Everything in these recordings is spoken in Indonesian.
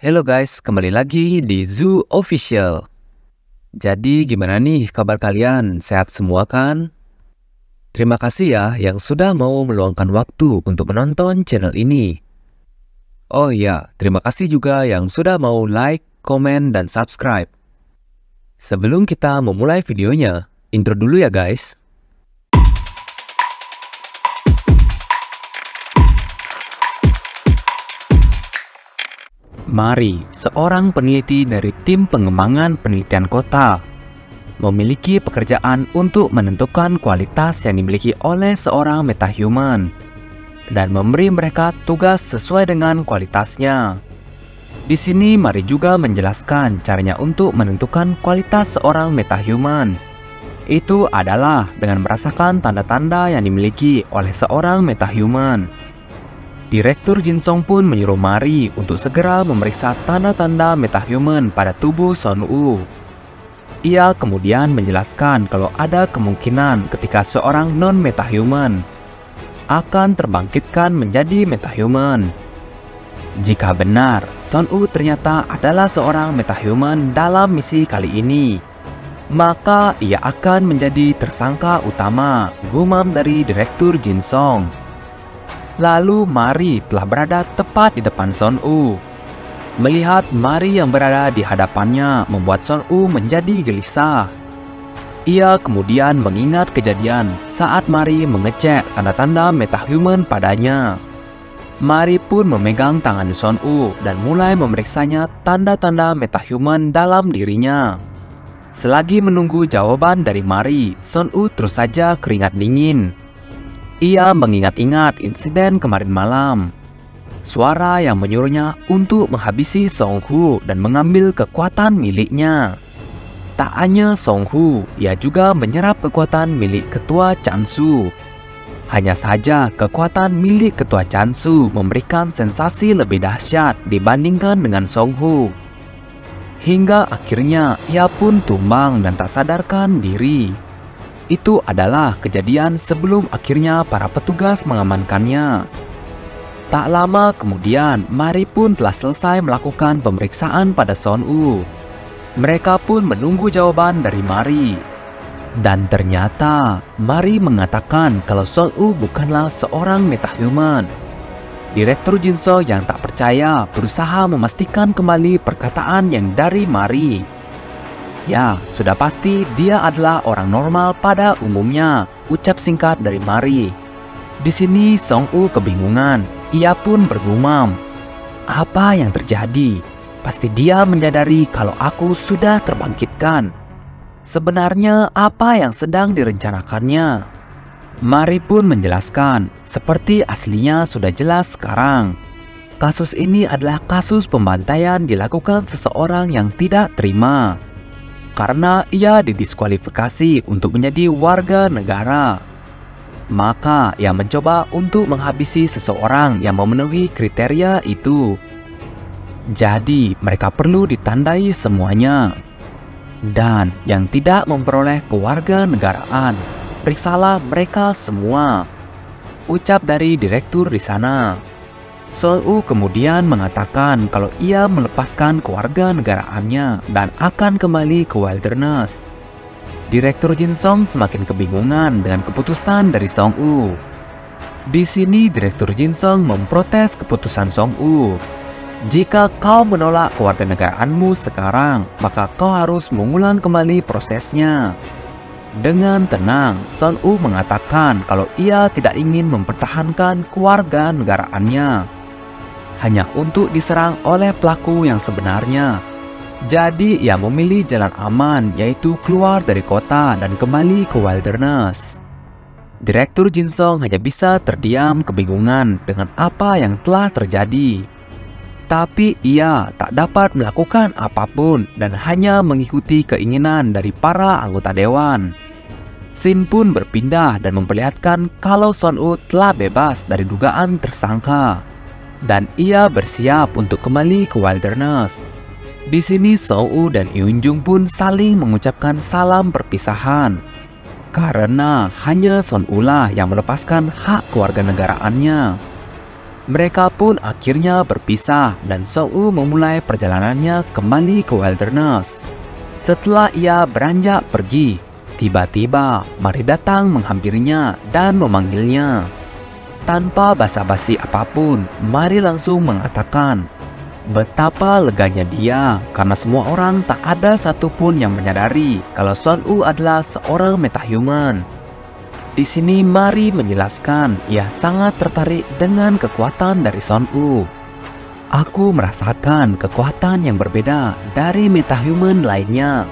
Hello guys, kembali lagi di Zoo Official. Jadi gimana nih kabar kalian? Sehat semua kan? Terima kasih ya yang sudah mau meluangkan waktu untuk menonton channel ini. Oh iya, terima kasih juga yang sudah mau like, komen, dan subscribe. Sebelum kita memulai videonya, intro dulu ya guys. Mari, seorang peneliti dari tim pengembangan penelitian kota, memiliki pekerjaan untuk menentukan kualitas yang dimiliki oleh seorang metahuman dan memberi mereka tugas sesuai dengan kualitasnya. Di sini Mari juga menjelaskan caranya untuk menentukan kualitas seorang metahuman. Itu adalah dengan merasakan tanda-tanda yang dimiliki oleh seorang metahuman. Direktur Jin-sung pun menyuruh Mari untuk segera memeriksa tanda-tanda metahuman pada tubuh Son-woo. Ia kemudian menjelaskan kalau ada kemungkinan ketika seorang non-metahuman akan terbangkitkan menjadi metahuman. Jika benar, Son-woo ternyata adalah seorang metahuman dalam misi kali ini, maka ia akan menjadi tersangka utama, gumam dari Direktur Jin-sung. Lalu Mari telah berada tepat di depan Son-woo. Melihat Mari yang berada di hadapannya membuat Son-woo menjadi gelisah. Ia kemudian mengingat kejadian saat Mari mengecek tanda-tanda metahuman padanya. Mari pun memegang tangan Son-woo dan mulai memeriksanya tanda-tanda metahuman dalam dirinya. Selagi menunggu jawaban dari Mari, Son-woo terus saja keringat dingin. Ia mengingat-ingat insiden kemarin malam. Suara yang menyuruhnya untuk menghabisi Song-hoo dan mengambil kekuatan miliknya. Tak hanya Song-hoo, ia juga menyerap kekuatan milik Ketua Chansu. Hanya saja kekuatan milik Ketua Chansu memberikan sensasi lebih dahsyat dibandingkan dengan Song-hoo. Hingga akhirnya ia pun tumbang dan tak sadarkan diri. Itu adalah kejadian sebelum akhirnya para petugas mengamankannya. Tak lama kemudian, Mari pun telah selesai melakukan pemeriksaan pada Son-woo. Mereka pun menunggu jawaban dari Mari. Dan ternyata, Mari mengatakan kalau Son-woo bukanlah seorang metahuman. Direktur Jin-sung yang tak percaya berusaha memastikan kembali perkataan yang dari Mari. Ya, sudah pasti dia adalah orang normal pada umumnya, ucap singkat dari Mari. Di sini Song-woo kebingungan, ia pun bergumam. Apa yang terjadi? Pasti dia menyadari kalau aku sudah terbangkitkan. Sebenarnya apa yang sedang direncanakannya? Mari pun menjelaskan, seperti aslinya sudah jelas sekarang. Kasus ini adalah kasus pembantaian dilakukan seseorang yang tidak terima. Karena ia didiskualifikasi untuk menjadi warga negara. Maka ia mencoba untuk menghabisi seseorang yang memenuhi kriteria itu. Jadi mereka perlu ditandai semuanya. Dan yang tidak memperoleh kewarganegaraan, periksalah mereka semua, ucap dari direktur di sana. Son-woo kemudian mengatakan kalau ia melepaskan kewarganegaraannya dan akan kembali ke Wilderness. Direktur Jin-sung semakin kebingungan dengan keputusan dari Song-woo. Di sini Direktur Jin-sung memprotes keputusan Song-woo. Jika kau menolak kewarganegaraanmu sekarang, maka kau harus mengulang kembali prosesnya. Dengan tenang, Son-woo mengatakan kalau ia tidak ingin mempertahankan kewarganegaraannya hanya untuk diserang oleh pelaku yang sebenarnya. Jadi ia memilih jalan aman, yaitu keluar dari kota dan kembali ke Wilderness. Direktur Jin-sung hanya bisa terdiam kebingungan dengan apa yang telah terjadi. Tapi ia tak dapat melakukan apapun dan hanya mengikuti keinginan dari para anggota dewan. Scene pun berpindah dan memperlihatkan kalau Son-woo telah bebas dari dugaan tersangka. Dan ia bersiap untuk kembali ke Wilderness. Di sini Song-woo dan Eun-jung pun saling mengucapkan salam perpisahan. Karena hanya Son-woo lah yang melepaskan hak kewarganegaraannya. Mereka pun akhirnya berpisah dan Song-u memulai perjalanannya kembali ke wilderness. Setelah ia beranjak pergi, tiba-tiba Mari datang menghampirinya dan memanggilnya. Tanpa basa-basi apapun, Mari langsung mengatakan betapa leganya dia karena semua orang tak ada satupun yang menyadari kalau Song-u adalah seorang metahuman. Di sini Mari menjelaskan ia sangat tertarik dengan kekuatan dari Song-u. Aku merasakan kekuatan yang berbeda dari metahuman lainnya.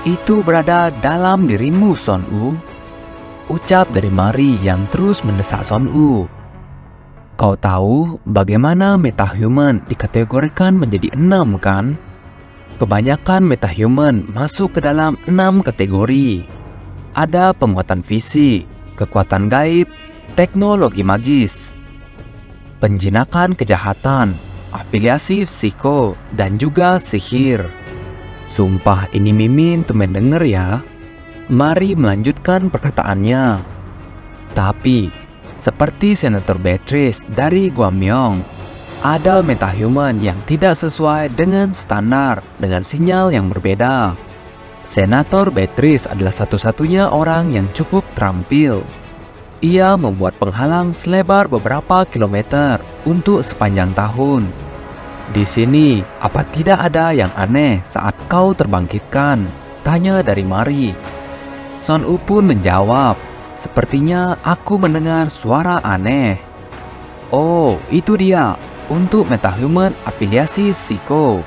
Itu berada dalam dirimu, Song-u. Ucap dari Mari yang terus mendesak Song-u. Kau tahu bagaimana metahuman dikategorikan menjadi 6 kan? Kebanyakan metahuman masuk ke dalam 6 kategori. Ada penguatan fisik, kekuatan gaib, teknologi magis, penjinakan kejahatan, afiliasi psiko, dan juga sihir. Sumpah ini Mimin tuh mendengar ya. Mari melanjutkan perkataannya. Tapi, seperti Senator Beatrice dari Gwamyeong, ada metahuman yang tidak sesuai dengan standar dengan sinyal yang berbeda. Senator Beatrice adalah satu-satunya orang yang cukup terampil. Ia membuat penghalang selebar beberapa kilometer untuk sepanjang tahun. Di sini, apa tidak ada yang aneh saat kau terbangkitkan? Tanya dari Mari. Song-u pun menjawab, sepertinya aku mendengar suara aneh. Oh, itu dia, untuk metahuman afiliasi psiko.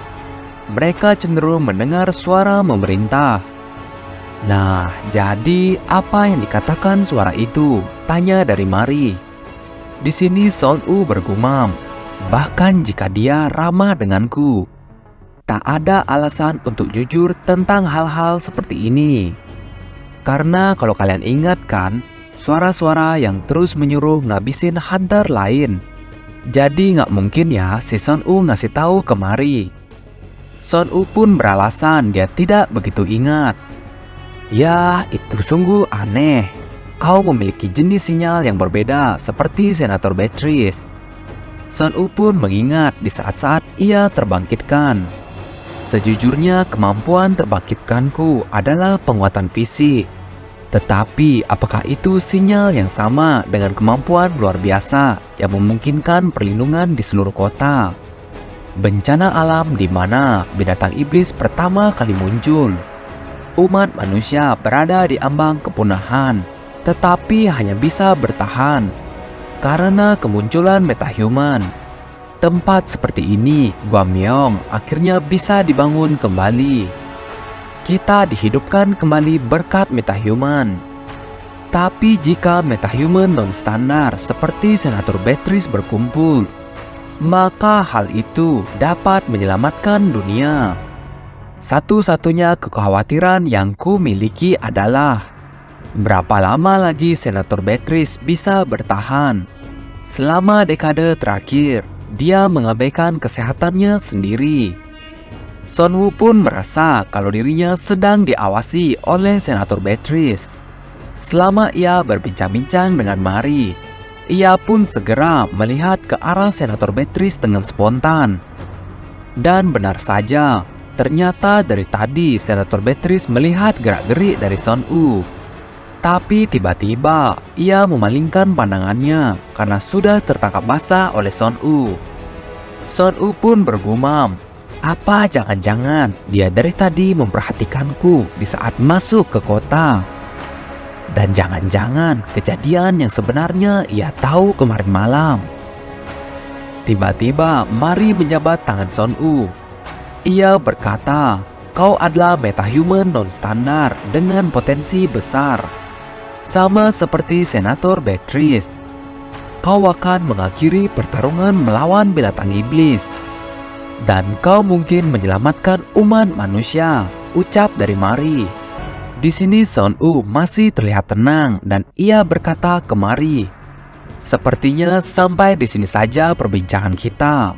Mereka cenderung mendengar suara memerintah. Nah, jadi apa yang dikatakan suara itu? Tanya dari Mari. Di sini Song-u bergumam, bahkan jika dia ramah denganku, tak ada alasan untuk jujur tentang hal-hal seperti ini. Karena kalau kalian ingat kan, suara-suara yang terus menyuruh ngabisin hunter lain. Jadi nggak mungkin ya si Song-u ngasih tahu ke Mari. Song-u pun beralasan dia tidak begitu ingat. Ya, itu sungguh aneh. Kau memiliki jenis sinyal yang berbeda seperti Senator Beatrice. Song-u pun mengingat di saat-saat ia terbangkitkan. Sejujurnya kemampuan terbangkitkanku adalah penguatan fisik. Tetapi apakah itu sinyal yang sama dengan kemampuan luar biasa yang memungkinkan perlindungan di seluruh kota? Bencana alam di mana binatang iblis pertama kali muncul. Umat manusia berada di ambang kepunahan, tetapi hanya bisa bertahan karena kemunculan metahuman. Tempat seperti ini, Gwamyeong, akhirnya bisa dibangun kembali. Kita dihidupkan kembali berkat metahuman. Tapi jika metahuman non-standar seperti Senator Beatrice berkumpul, maka hal itu dapat menyelamatkan dunia. Satu-satunya kekhawatiran yang ku miliki adalah berapa lama lagi Senator Beatrice bisa bertahan. Selama dekade terakhir, dia mengabaikan kesehatannya sendiri. Song-u pun merasa kalau dirinya sedang diawasi oleh Senator Beatrice. Selama ia berbincang-bincang dengan Mari, ia pun segera melihat ke arah Senator Beatrice dengan spontan. Dan benar saja, ternyata dari tadi Senator Beatrice melihat gerak-gerik dari Song-u. Tapi tiba-tiba ia memalingkan pandangannya karena sudah tertangkap basah oleh Song-u. Song-u pun bergumam, apa jangan-jangan dia dari tadi memperhatikanku di saat masuk ke kota? Dan jangan-jangan kejadian yang sebenarnya ia tahu kemarin malam. Tiba-tiba Mari menjabat tangan Song-u. Ia berkata, kau adalah metahuman non-standar dengan potensi besar. Sama seperti Senator Beatrice. Kau akan mengakhiri pertarungan melawan binatang iblis. Dan kau mungkin menyelamatkan umat manusia, ucap dari Mari. Di sini Song-u masih terlihat tenang dan ia berkata ke Mari, sepertinya sampai di sini saja perbincangan kita.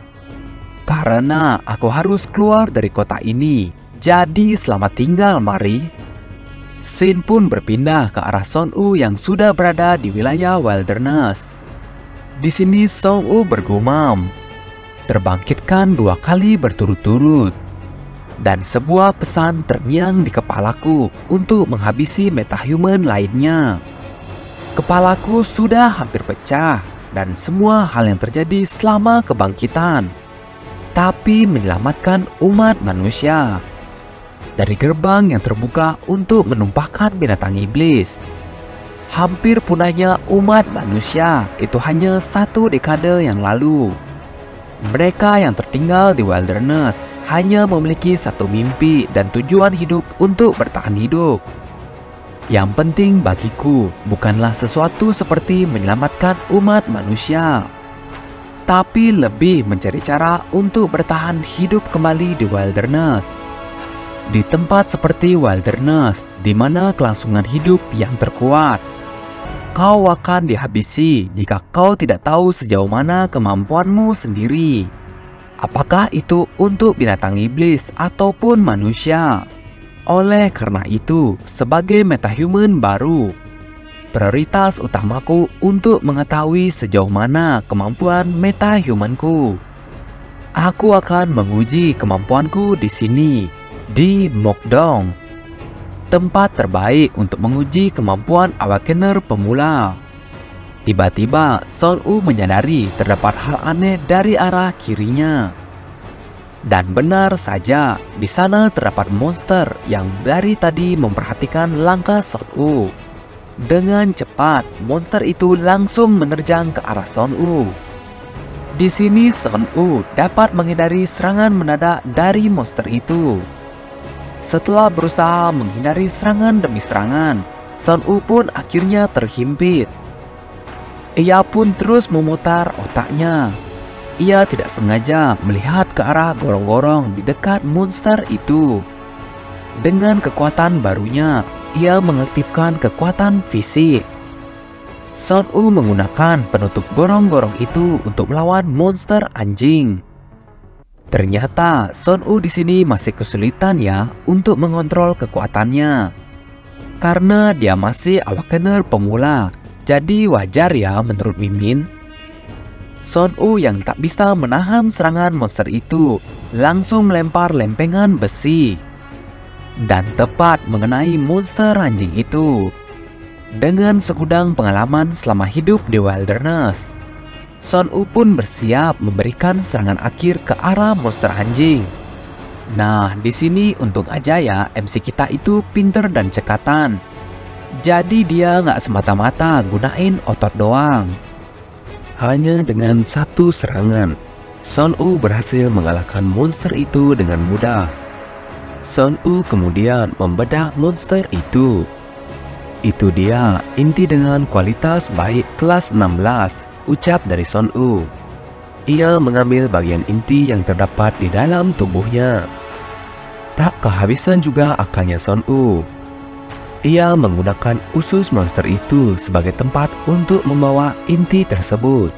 Karena aku harus keluar dari kota ini, jadi selamat tinggal Mari. Scene pun berpindah ke arah Song-u yang sudah berada di wilayah wilderness. Di sini Song U bergumam, "Terbangkitkan 2 kali berturut-turut." Dan sebuah pesan terngiang di kepalaku untuk menghabisi metahuman lainnya. Kepalaku sudah hampir pecah dan semua hal yang terjadi selama kebangkitan, tapi menyelamatkan umat manusia dari gerbang yang terbuka untuk menumpahkan binatang iblis. Hampir punahnya umat manusia itu hanya 1 dekade yang lalu. Mereka yang tertinggal di wilderness hanya memiliki satu mimpi dan tujuan hidup untuk bertahan hidup. Yang penting bagiku bukanlah sesuatu seperti menyelamatkan umat manusia, tapi lebih mencari cara untuk bertahan hidup kembali di wilderness. Di tempat seperti wilderness, di mana kelangsungan hidup yang terkuat, kau akan dihabisi jika kau tidak tahu sejauh mana kemampuanmu sendiri. Apakah itu untuk binatang iblis ataupun manusia? Oleh karena itu, sebagai metahuman baru, prioritas utamaku untuk mengetahui sejauh mana kemampuan metahumanku. Aku akan menguji kemampuanku di sini, di Mokdong, tempat terbaik untuk menguji kemampuan awakener pemula. Tiba-tiba, Son U menyadari terdapat hal aneh dari arah kirinya. Dan benar saja, di sana terdapat monster yang dari tadi memperhatikan langkah Son U. Dengan cepat, monster itu langsung menerjang ke arah Son U. Di sini Son U dapat menghindari serangan mendadak dari monster itu. Setelah berusaha menghindari serangan demi serangan, Son U pun akhirnya terhimpit. Ia pun terus memutar otaknya. Ia tidak sengaja melihat ke arah gorong-gorong di dekat monster itu. Dengan kekuatan barunya, ia mengaktifkan kekuatan fisik. Son U menggunakan penutup gorong-gorong itu untuk melawan monster anjing. Ternyata Son U di sini masih kesulitan ya untuk mengontrol kekuatannya. Karena dia masih awakener pemula, jadi wajar ya menurut Mimin. Son U yang tak bisa menahan serangan monster itu langsung melempar lempengan besi dan tepat mengenai monster anjing itu. Dengan segudang pengalaman selama hidup di wilderness, Son U pun bersiap memberikan serangan akhir ke arah monster anjing. Nah, di sini untung aja ya MC kita itu pinter dan cekatan. Jadi dia nggak semata-mata gunain otot doang. Hanya dengan 1 serangan, Son U berhasil mengalahkan monster itu dengan mudah. Son U kemudian membedah monster itu. Itu dia inti dengan kualitas baik kelas 16. Ucap dari Son U. Ia mengambil bagian inti yang terdapat di dalam tubuhnya. Tak kehabisan juga akalnya Son U. Ia menggunakan usus monster itu sebagai tempat untuk membawa inti tersebut.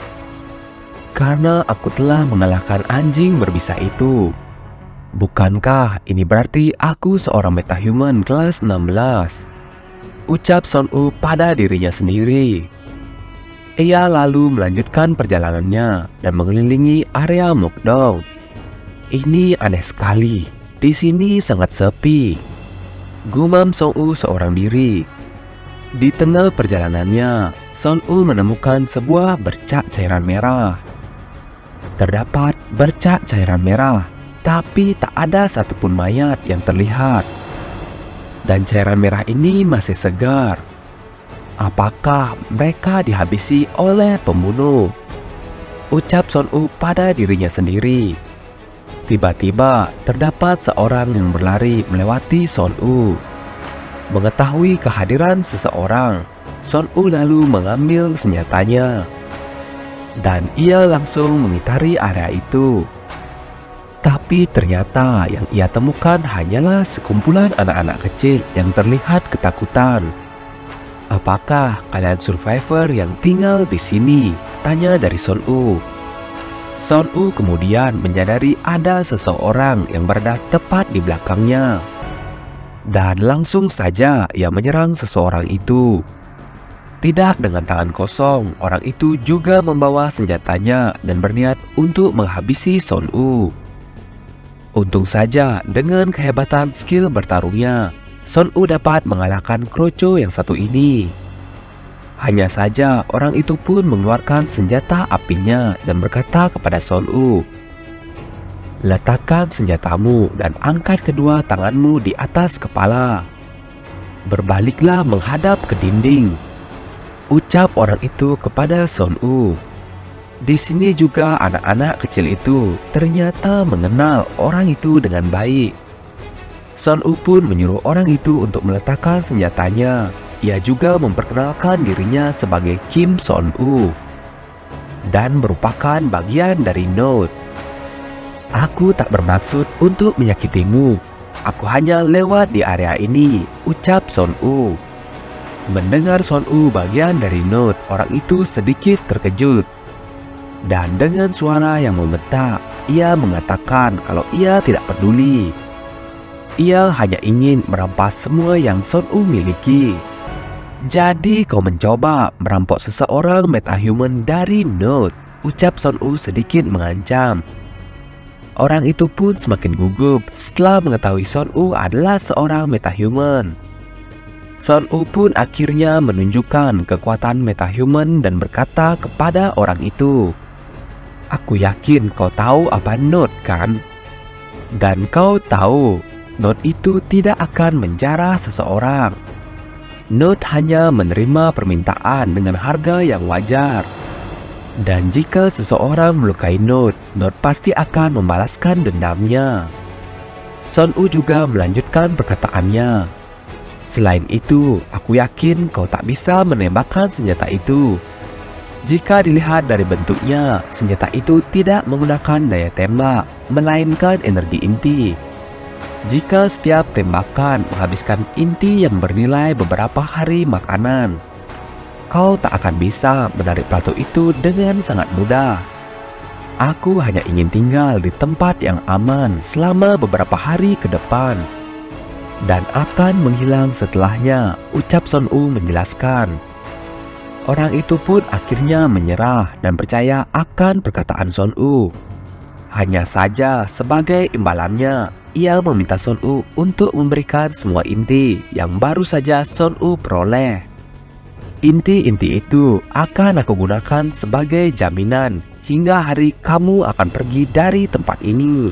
Karena aku telah mengalahkan anjing berbisa itu, bukankah ini berarti aku seorang metahuman kelas 16? Ucap Son U pada dirinya sendiri. Ia lalu melanjutkan perjalanannya dan mengelilingi area Mokdong. Ini aneh sekali, di sini sangat sepi, gumam Son U seorang diri. Di tengah perjalanannya, Son U menemukan sebuah bercak cairan merah. Terdapat bercak cairan merah, tapi tak ada satupun mayat yang terlihat. Dan cairan merah ini masih segar. Apakah mereka dihabisi oleh pembunuh? Ucap Son U pada dirinya sendiri. Tiba-tiba terdapat seorang yang berlari melewati Son U. Mengetahui kehadiran seseorang, Son U lalu mengambil senjatanya. Dan ia langsung mengitari area itu. Tapi ternyata yang ia temukan hanyalah sekumpulan anak-anak kecil yang terlihat ketakutan. Apakah kalian survivor yang tinggal di sini? Tanya dari Son U. Son U kemudian menyadari ada seseorang yang berada tepat di belakangnya. Dan langsung saja ia menyerang seseorang itu. Tidak dengan tangan kosong, orang itu juga membawa senjatanya dan berniat untuk menghabisi Son Woo. Untung saja dengan kehebatan skill bertarungnya, Son Woo dapat mengalahkan kroco yang satu ini. Hanya saja orang itu pun mengeluarkan senjata apinya dan berkata kepada Son Woo, "Letakkan senjatamu dan angkat kedua tanganmu di atas kepala. Berbaliklah menghadap ke dinding," ucap orang itu kepada Son Woo. Di sini juga anak-anak kecil itu ternyata mengenal orang itu dengan baik. Son Woo pun menyuruh orang itu untuk meletakkan senjatanya. Ia juga memperkenalkan dirinya sebagai Kim Son Woo dan merupakan bagian dari Note. "Aku tak bermaksud untuk menyakitimu. Aku hanya lewat di area ini," ucap Son Woo. Mendengar Son Woo bagian dari Note, orang itu sedikit terkejut. Dan dengan suara yang membentak, ia mengatakan kalau ia tidak peduli. Ia hanya ingin merampas semua yang Son Woo miliki. "Jadi kau mencoba merampok seseorang metahuman dari Note," ucap Son Woo sedikit mengancam. Orang itu pun semakin gugup setelah mengetahui Son Woo adalah seorang metahuman. Son Woo pun akhirnya menunjukkan kekuatan metahuman dan berkata kepada orang itu, "Aku yakin kau tahu apa Note kan? Dan kau tahu Note itu tidak akan menjarah seseorang. Note hanya menerima permintaan dengan harga yang wajar. Dan jika seseorang melukai Note, Note pasti akan membalaskan dendamnya." Son Woo juga melanjutkan perkataannya, "Selain itu, aku yakin kau tak bisa menembakkan senjata itu. Jika dilihat dari bentuknya, senjata itu tidak menggunakan daya tembak, melainkan energi inti. Jika setiap tembakan menghabiskan inti yang bernilai beberapa hari makanan, kau tak akan bisa menarik pelatu itu dengan sangat mudah. Aku hanya ingin tinggal di tempat yang aman selama beberapa hari ke depan dan akan menghilang setelahnya," ucap Son Woo menjelaskan. Orang itu pun akhirnya menyerah dan percaya akan perkataan Son Woo. Hanya saja sebagai imbalannya, ia meminta Son Woo untuk memberikan semua inti yang baru saja Son Woo peroleh. "Inti-inti itu akan aku gunakan sebagai jaminan hingga hari kamu akan pergi dari tempat ini."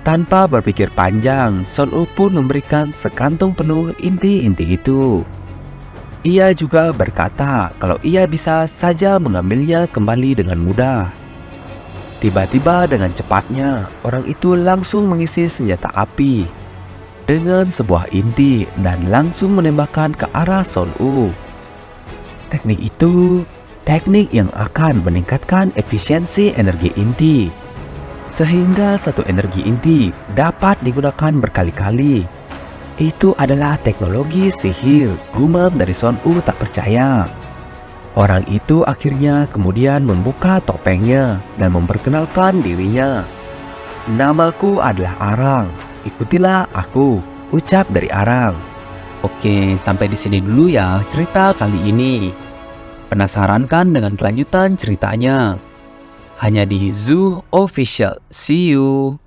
Tanpa berpikir panjang, Son Woo pun memberikan sekantung penuh inti-inti itu. Ia juga berkata kalau ia bisa saja mengambilnya kembali dengan mudah. Tiba-tiba dengan cepatnya, orang itu langsung mengisi senjata api dengan sebuah inti dan langsung menembakkan ke arah Son Woo. Teknik itu, teknik yang akan meningkatkan efisiensi energi inti, sehingga satu energi inti dapat digunakan berkali-kali. Itu adalah teknologi sihir, gumam dari Son Woo tak percaya. Orang itu akhirnya kemudian membuka topengnya dan memperkenalkan dirinya. "Namaku adalah Arang, ikutilah aku," ucap dari Arang. Oke, sampai di sini dulu ya cerita kali ini. Penasaran kan dengan kelanjutan ceritanya? Hanya di Zoo Official. See you!